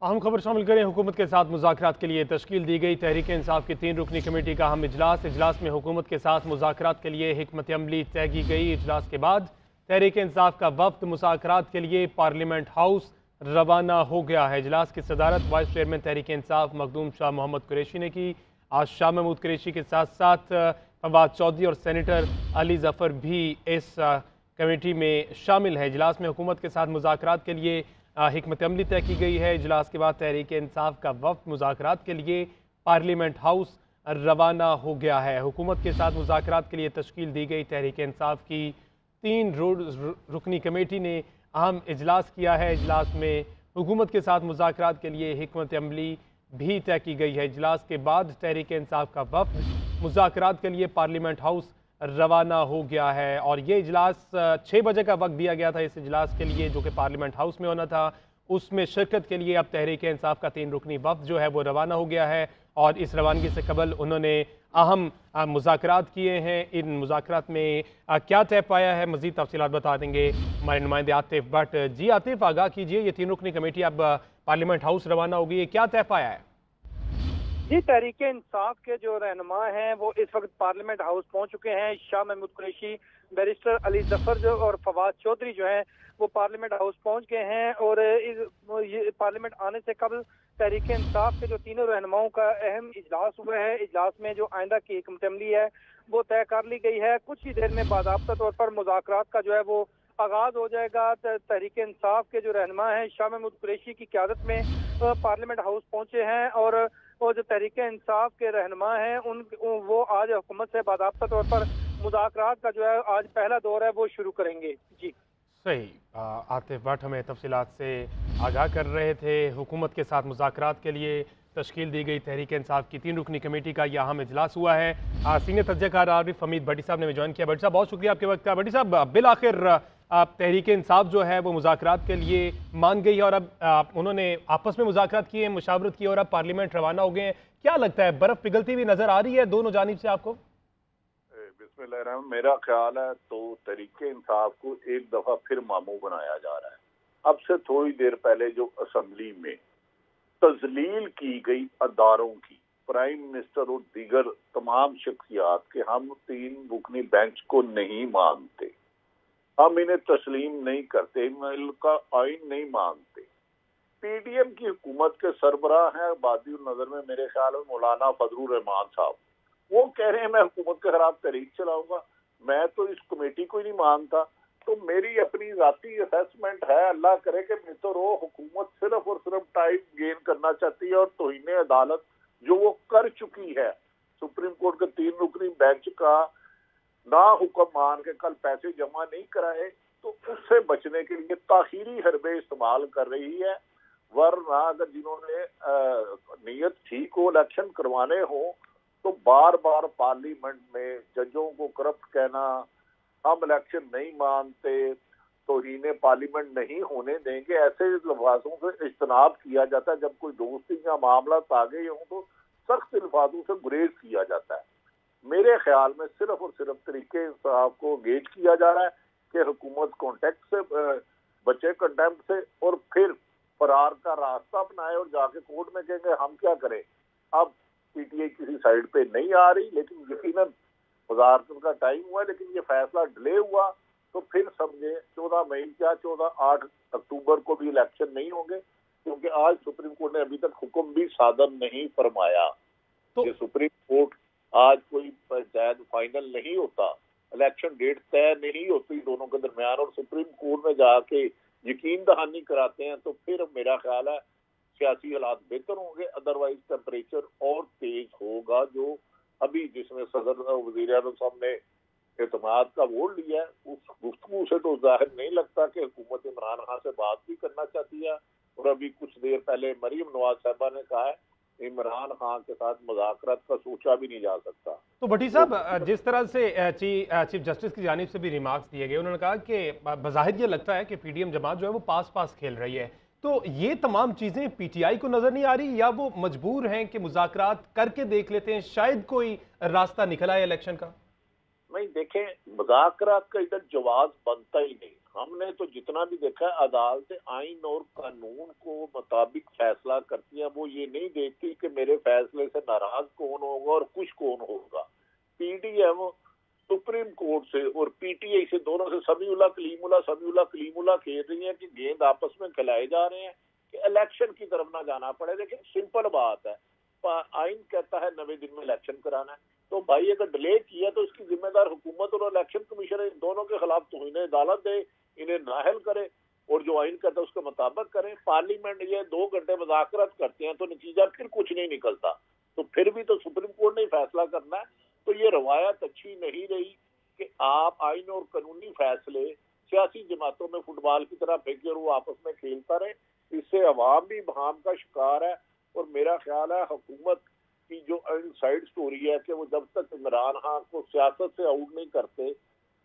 अहम खबर शामिल करें। हुकूमत के साथ मुज़ाकरात के लिए तश्कील दी गई तहरीक इंसाफ की 3 रुकनी कमेटी का अहम इजलास में हुकूमत के साथ मुज़ाकरात के लिए हिकमत अमली तय की गई। इजलास के बाद तहरीक इंसाफ का वफ्द मुज़ाकरात के लिए पार्लियामेंट हाउस रवाना हो गया है। इजलास की सदारत वाइस चेयरमैन तहरीक इंसाफ मखदूम शाह मोहम्मद कुरैशी ने की। आज शाह महमूद कुरैशी के साथ साथ फवाद चौधरी और सेनेटर अली जफ़र भी इस कमेटी में शामिल है। इजलास में हुकूमत के साथ मुज़ाकरात के लिए हिकमत अमली तय की गई है। इजलास के बाद तहरीक इंसाफ का वफ्द मुज़ाकरात के लिए पार्लियामेंट हाउस रवाना हो गया है। हुकूमत के साथ मुज़ाकरात के लिए तश्कील दी गई तहरीक इंसाफ की 3 रुकनी कमेटी ने अहम इजलास किया है। इजलास में हुकूमत के साथ मुज़ाकरात के लिए हिकमत अमली भी तय की गई है। इजलास के बाद तहरीक इंसाफ का वफ्द मुज़ाकरात के लिए पार्लियामेंट हाउस रवाना हो गया है और ये इजलास 6 बजे का वक्त दिया गया था इस इजलास के लिए, जो कि पार्लियामेंट हाउस में होना था। उसमें शिरकत के लिए अब तहरीक इंसाफ का 3 रुकनी वफ्द जो है वो रवाना हो गया है और इस रवानगी से कबल उन्होंने अहम मुज़ाकरात किए हैं। इन मुज़ाकरात में क्या तय पाया है, मज़ीद तफसीलात बता देंगे हमारे नुमाइंदे आतिफ भट्ट। जी आतिफ, आगाह कीजिए, ये 3 रुकनी कमेटी अब पार्लियामेंट हाउस रवाना होगी, ये क्या तय पाया है? जी, तहरीक इंसाफ के जो रहनुमा हैं वो इस वक्त पार्लियामेंट हाउस पहुंच चुके हैं। शाह महमूद कुरैशी, बैरिस्टर अली जफर जो और फवाद चौधरी जो हैं वो पार्लियामेंट हाउस पहुंच गए हैं और ये पार्लियामेंट आने से कबल तहरीक इंसाफ के जो तीनों रहनुमाओं का अहम इजलास हुआ है। इजलास में जो आइंदा की हिकमत अमली है वो तय कर ली गई है। कुछ ही देर में बाज़ाब्ता तौर पर मुज़ाकरात का जो है वो आगाज हो जाएगा। तहरीक इंसाफ के जो रहनुमा हैं शाह महमूद कुरैशी की क़यादत में पार्लियामेंट हाउस पहुंचे हैं और जो तहरीक इंसाफ के रहनुमा हैं वो आज हुकूमत से बाज़ाब्ता तौर पर मुज़ाकरात का जो है आज पहला दौर है वो शुरू करेंगे। जी सही, आतिफ भट्ट हमें तफसीलात से आगाह कर रहे थे। हुकूमत के साथ मुज़ाकरात के लिए तश्कील दी गई तहरीक इंसाफ की 3 रुकनी कमेटी का यह अहम इजलास हुआ है। सीनियर तज्ज़ियाकार आरिफ हमीद भट्टी साहब ने ज्वाइन किया। भट्टी साहब, बहुत शुक्रिया आपके वक्त का। भट्टी साहब, बिल आखिर तहरीक इंसाफ जो है वो मुज़ाकरात के लिए मान गई है और अब उन्होंने आपस में मुज़ाकरात किए, मुशावरत की और अब पार्लियामेंट रवाना हो गए हैं। क्या लगता है, बर्फ़ पिघलती हुई नज़र आ रही है दोनों जानिब से आपको? बिस्मिल्लाहिर्रहमानिर्रहीम, मेरा ख्याल है तो तहरीक इंसाफ को एक दफ़ा फिर मामू बनाया जा रहा है। अब से थोड़ी देर पहले जो असम्बली में तजलील की गई अदारों की, प्राइम मिनिस्टर और दीगर तमाम शख्सियात के हम 3 रुकनी बेंच को नहीं मानते, हम इन्हें तस्लीम नहीं करते, इनका आइन नहीं मानते। पीडीएम की हुकूमत के सरबराह हैं बादी नजर में मेरे ख्याल में मौलाना फजलुर रहमान साहब, वो कह रहे हैं मैं हुकूमत के खिलाफ तहरीक चलाऊंगा। मैं तो इस कमेटी को ही नहीं मानता। तो मेरी अपनी जाती असेसमेंट है, अल्लाह करे कि मित्र हो, हुकूमत सिर्फ और सिर्फ टाइम गेन करना चाहती है और तौहीन अदालत जो वो कर चुकी है, सुप्रीम कोर्ट के 3 रुकनी बेंच का ना हुक्म मान के कल पैसे जमा नहीं कराए तो उससे बचने के लिए ताखीरी हरबे इस्तेमाल कर रही है। वरना अगर जिन्होंने नीयत ठीक हो, इलेक्शन करवाने हो, तो बार बार पार्लियामेंट में जजों को करप्ट कहना, हम इलेक्शन नहीं मानते, तौहीन पार्लियामेंट नहीं होने देंगे, ऐसे लफ्ज़ों से इज्तनाब किया जाता है। जब कोई दोस्ती या मामला आ गए हों तो सख्त अल्फाजों से गुरेज किया जाता है। मेरे ख्याल में सिर्फ और सिर्फ तरीके इंसाफ को एंगेज किया जा रहा है कि हुकूमत कॉन्टेक्ट से बचे, कंटेम्प्ट से, और फिर फरार का रास्ता अपनाए और जाके कोर्ट में कहेंगे हम क्या करें। अब पीटीआई किसी साइड पे नहीं आ रही, लेकिन यकीनन मुज़ाकरात का टाइम हुआ है, लेकिन ये फैसला डिले हुआ तो फिर समझे 14 मई क्या 8 अक्टूबर को भी इलेक्शन नहीं होंगे, क्योंकि आज सुप्रीम कोर्ट ने अभी तक हुक्म भी सादर नहीं फरमाया। तो सुप्रीम कोर्ट आज कोई शायद फाइनल नहीं होता, इलेक्शन डेट तय नहीं होती दोनों के दरमियान, और सुप्रीम कोर्ट में जाके यकीन दहानी कराते हैं तो फिर मेरा ख्याल है सियासी हालात बेहतर होंगे। अदरवाइज टेम्परेचर और तेज होगा। जो अभी जिसमें सदर वज़ीर आज़म साहब ने एतमाद का वोट लिया है, उस गुफ्तगू से तो जाहिर नहीं लगता कि हुकूमत इमरान खान से बात भी करना चाहती है। और अभी कुछ देर पहले मरीम नवाज साहबा ने कहा है इमरान खान के साथ मुज़ाकरात का सोचा भी नहीं जा सकता। तो भट्टी साहब, जिस तरह से चीफ जस्टिस की जानिब से भी रिमार्क्स दिए गए, उन्होंने कहा कि बज़ाहिर ये लगता है कि पीडीएम जमात जो है वो पास पास खेल रही है। तो ये तमाम चीज़ें पीटीआई को नजर नहीं आ रही, या वो मजबूर हैं कि मुज़ाकरात करके देख लेते हैं, शायद कोई रास्ता निकल आए इलेक्शन का? नहीं, देखें, मुज़ाकरात का इधर जवाब बनता ही नहीं। ہم نے تو جتنا بھی دیکھا ہے عدالتیں آئین اور قانون کو مطابق فیصلہ کرتی ہیں، وہ یہ نہیں دیکھتی کہ میرے فیصلے سے ناراض کون ہوگا اور خوش کون ہوگا۔ P D M supreme court سے اور پی ٹی آئی سے، دونوں سے سمیع اللہ کلیم اللہ کہہ رہی ہیں کہ گیند آپس میں کھلائے جا رہے ہیں کہ الیکشن کی طرف نہ جانا پڑے۔ لیکن سمپل بات ہے، آئین کہتا ہے 90 دن میں الیکشن کرانا ہے، تو بھائی اگر ڈیلے کیا تو اس کی ذمہ دار حکومت اور الیکشن کمیشن ان دونوں کے خلاف توہین عدالت دے، انہیں نااہل کرے اور جو آئین کہتا ہے اس کے مطابق کریں۔ پارلیمنٹ یہ 2 گھنٹے مذاکرات کرتے ہیں تو نتیجہ پھر کچھ نہیں نکلتا، تو پھر بھی تو سپریم کورٹ نے ہی فیصلہ کرنا ہے۔ تو یہ روایت اچھی نہیں رہی کہ آپ آئین اور قانونی فیصلے سیاسی جماعتوں میں فٹ بال کی طرح پھینکے اور وہ آپس میں کھیلتا رہے۔ اس سے عوام بھی بہام کا شکار ہے، اور میرا خیال ہے حکومت کی جو ان سائڈ سٹوری ہے کہ وہ جب تک عمران خان کو سیاست سے آؤٹ نہیں کرتے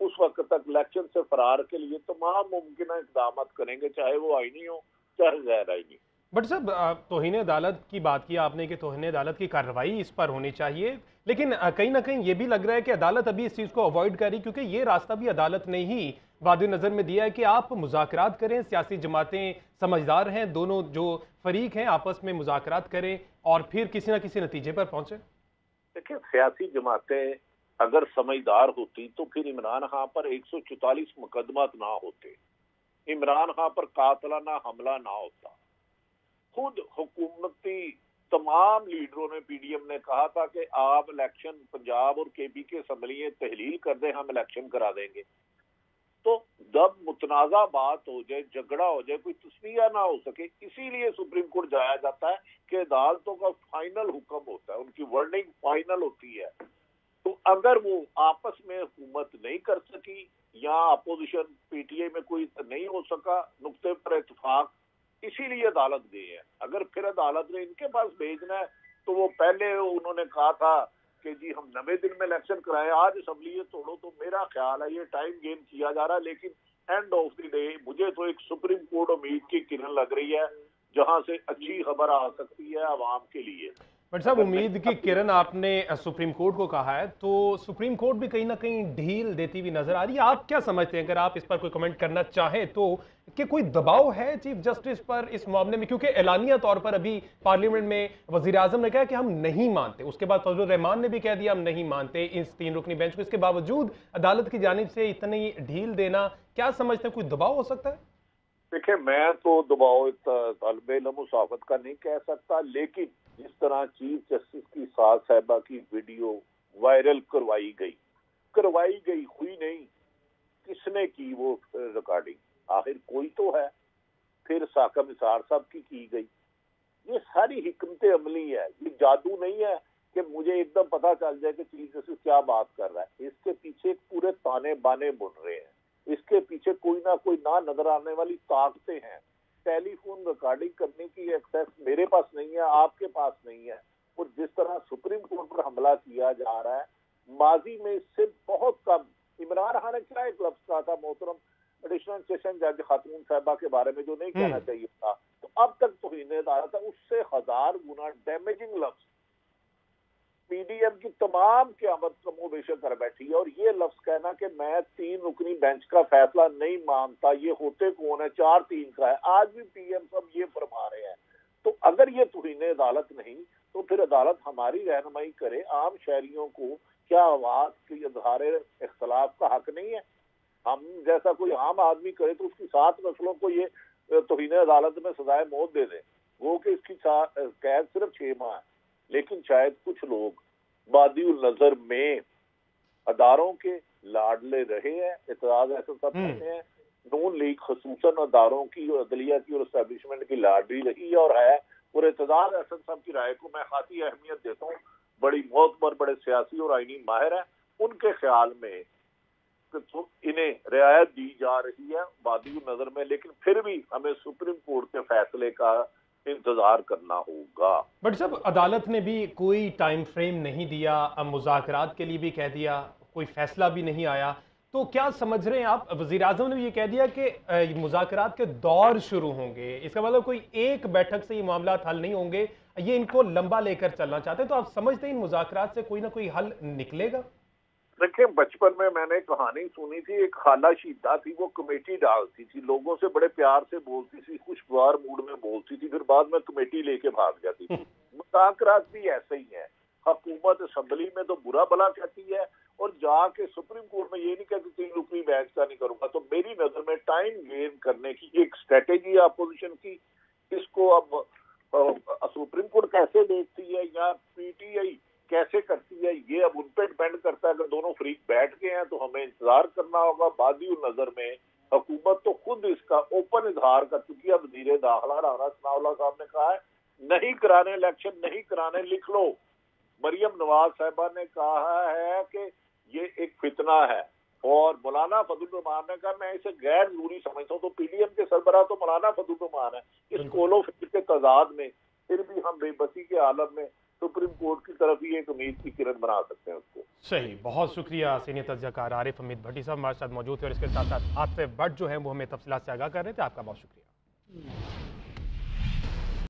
اس وقت تک الیکشن سے فرار کے لیے تمام ممکنہ اقدامات کریں گے، چاہے وہ آئینی ہو چاہے غیر آئینی۔ بٹ صاحب، توہین عدالت کی بات کی آپ نے کہ توہین عدالت کی کارروائی اس پر ہونی چاہیے، لیکن کہیں نہ کہیں یہ بھی لگ رہا ہے کہ عدالت ابھی اس چیز کو اوائڈ کر رہی، کیونکہ یہ راستہ بھی عدالت نے ہی واد نظر میں دیا ہے کہ آپ مذاکرات کریں، سیاسی جماعتیں سمجھدار ہیں، دونوں جو فریق ہیں آپس میں مذاکرات کریں اور پھر کسی نہ کسی نتیجے پر پہنچیں۔ دیکھیں، سیاسی جماعتیں اگر سمجھدار ہوتی تو پھر عمران خان پر 144 مقدمات نہ ہوتے، عمران خان پر قاتلانہ حملہ نہ ہوتا۔ خود حکومتی تمام لیڈروں نے، پی ڈی ایم نے کہا تھا کہ آپ الیکشن پنجاب اور کے پی کے اسمبلیاں تحلیل کر دیں، ہم الیکشن کرا دیں گے۔ تو جب متنازع بات ہو جائے، جھگڑا ہو جائے، کوئی تصفیہ نہ ہو سکے، اسی لیے سپریم کورٹ جایا جاتا ہے کہ عدالتوں کا فائنل حکم ہوتا ہے، ان کی ورڈنگ فائنل ہوتی ہے۔ تو اگر وہ آپس میں حکومت نہیں کر سکی یا اپوزیشن پی ٹی آئی میں کوئی نہیں ہو سکا نقطے پر اتفاق، اسی لیے عدالت گئی ہے۔ اگر پھر عدالت نے ان کے پاس بھیجنا ہے تو وہ پہلے انہوں نے کہا تھا کہ جی ہم 90 دن میں الیکشن کرائیں، آج اسمبلی توڑو، تو میرا خیال ہے یہ ٹائم گین کیا جا رہا ہے۔ لیکن اینڈ آف دی ڈے مجھے تو ایک سپریم کورٹ امید کی کرن لگ رہی ہے جہاں سے اچھی خبر آ سکتی ہے عوام کے لیے۔ بٹ صاحب، امید کی کرن آپ نے سپریم کورٹ کو کہا ہے، تو سپریم کورٹ بھی کہیں نہ کہیں ڈھیل دیتی ہوئی نظر آ رہی ہے۔ آپ کیا سمجھتے ہیں، اگر آپ اس پر کوئی کمنٹ کرنا چاہیں تو، کہ کوئی دباؤ ہے چیف جسٹس پر اس معاملے میں؟ کیونکہ اعلانیہ طور پر ابھی پارلیمنٹ میں وزیر اعظم نے کہا کہ ہم نہیں مانتے، اس کے بعد فضل الرحمان نے بھی کہہ دیا ہم نہیں مانتے اس 3 رکنی بینچ کو، اس کے باوجود عدالت کی جانب سے اتنی ڈھیل دینا، کیا سمجھتے ہیں کوئی دباؤ ہو سکتا ہے؟ دیکھیں، میں تو دباؤ طالب علم و صحافت کا نہیں کہہ سکتا، لیکن جس طرح چیف جسٹس کی ساز صاحبہ کی ویڈیو وائرل کروائی گئی ہوئی نہیں، کس نے کی وہ ریکارڈنگ؟ آخر کوئی تو ہے۔ پھر ساکہ نثار صاحب کی گئی۔ یہ ساری حکمت عملی ہے، یہ جادو نہیں ہے کہ مجھے ایک دم پتہ چل جائے کہ چیف جسٹس کیا بات کر رہا ہے۔ اس کے پیچھے پورے تانے بانے بن رہے ہیں، اس کے پیچھے کوئی نہ کوئی نہ نظر آنے والی طاقتیں ہیں۔ ٹیلی فون ریکارڈنگ کرنے کی ایکسیس میرے پاس نہیں ہے، آپ کے پاس نہیں ہے، اور جس طرح سپریم کورٹ پر حملہ کیا جا رہا ہے، ماضی میں اس سے بہت کم۔ عمران خان نے کیا ایک لفظ کہا تھا محترم ایڈیشنل سیشن جج خاتون صاحبہ کے بارے میں، جو نہیں کہنا چاہیے تھا، تو اب تک توہین عدالت ہے، اس سے 1000 گنا ڈیمیجنگ لفظ پی ڈی ایم کی تمام قیامت کا منہ بے شک کر بیٹھی ہے۔ اور یہ لفظ کہنا کہ میں 3 رکنی بینچ کا فیصلہ نہیں مانتا، یہ ہوتے کون ہے؟ 4-3 کا ہے۔ آج بھی پی ایم صاحب یہ فرما رہے ہیں۔ تو اگر یہ توہین عدالت نہیں تو پھر عدالت ہماری رہنمائی کرے۔ عام شہریوں کو کیا آواز کی اظہار اختلاف کا حق نہیں ہے؟ ہم جیسا کوئی عام آدمی کرے تو اس کی 7 نسلوں کو یہ توہین عدالت میں سزائے موت دے دیں، وہ کہ اس کی قید صرف 6 ماہ ہے۔ لیکن شاید کچھ لوگ بادی النظر میں اداروں کے لاڈلے رہے ہیں، اعتراض ایسا سب کرتے ہیں۔ نون لیگ خصوصاً اداروں کی اور عدلیہ کی اور اسٹیبلشمنٹ کی لاڈلی رہی ہے اور ہے، اور اعتراض احسن صاحب کی رائے کو میں خاصی اہمیت دیتا ہوں، بڑی معتبر، بڑے سیاسی اور آئینی ماہر ہیں۔ ان کے خیال میں تو انہیں رعایت دی جا رہی ہے بادی النظر میں، لیکن پھر بھی ہمیں سپریم کورٹ کے فیصلے کا انتظار کرنا ہوگا۔ بٹ صاحب، عدالت نے بھی کوئی ٹائم فریم نہیں دیا، مذاکرات کے لیے بھی کہہ دیا، کوئی فیصلہ بھی نہیں آیا، تو کیا سمجھ رہے ہیں آپ؟ وزیر اعظم نے بھی یہ کہہ دیا کہ مذاکرات کے دور شروع ہوں گے، اس کا مطلب کوئی ایک بیٹھک سے یہ معاملات حل نہیں ہوں گے، یہ ان کو لمبا لے کر چلنا چاہتے ہیں، تو آپ سمجھتے ہیں ان مذاکرات سے کوئی نہ کوئی حل نکلے گا؟ देखिए, बचपन में मैंने कहानी सुनी थी, एक खाला शीता थी, वो कमेटी डालती थी, लोगों से बड़े प्यार से बोलती थी, खुशगवार मूड में बोलती थी, फिर बाद में कमेटी लेके भाग जाती थी। मुज़ाकरात भी ऐसे ही है। हुकूमत असेंबली में तो बुरा भला कहती है और जाके सुप्रीम कोर्ट में ये नहीं कहती 3 रुपये बैंक का नहीं करूंगा। तो मेरी नजर में टाइम गेन करने की एक स्ट्रेटेजी है अपोजिशन की। इसको अब सुप्रीम कोर्ट कैसे देखती है या पीटीआई कैसे करती है, ये अब उन पर डिपेंड करता है। अगर दोनों फ्री बैठ गए हैं तो हमें इंतजार करना होगा। बादी नजर में हुकूमत तो खुद इसका ओपन इजहार कर चुकी है। वज़ीर दाखिला राना सनाउल्लाह साहब ने कहा है नहीं कराने इलेक्शन, नहीं कराने, लिख लो। मरियम नवाज साहिबा ने कहा है कि ये एक फितना है और मौलाना फजल रहमान ने कहा मैं इसे गैर जरूरी समझता हूँ। तो पीडीएम के सरबराह तो मौलाना फजल रहमान है। इस कोलो फिक्र के तजाद में फिर भी हम बेबसी के आलम में सुप्रीम कोर्ट की तरफ ही एक उम्मीद की किरण बना सकते हैं उसको। सही, बहुत शुक्रिया सीनियर तज्ज़ियाकार आरिफ हमीद भट्टी साहब हमारे साथ मौजूद थे और इसके साथ साथ आतिफ भट्ट जो है वो हमें तफसीलात से आगाह कर रहे थे। आपका बहुत शुक्रिया।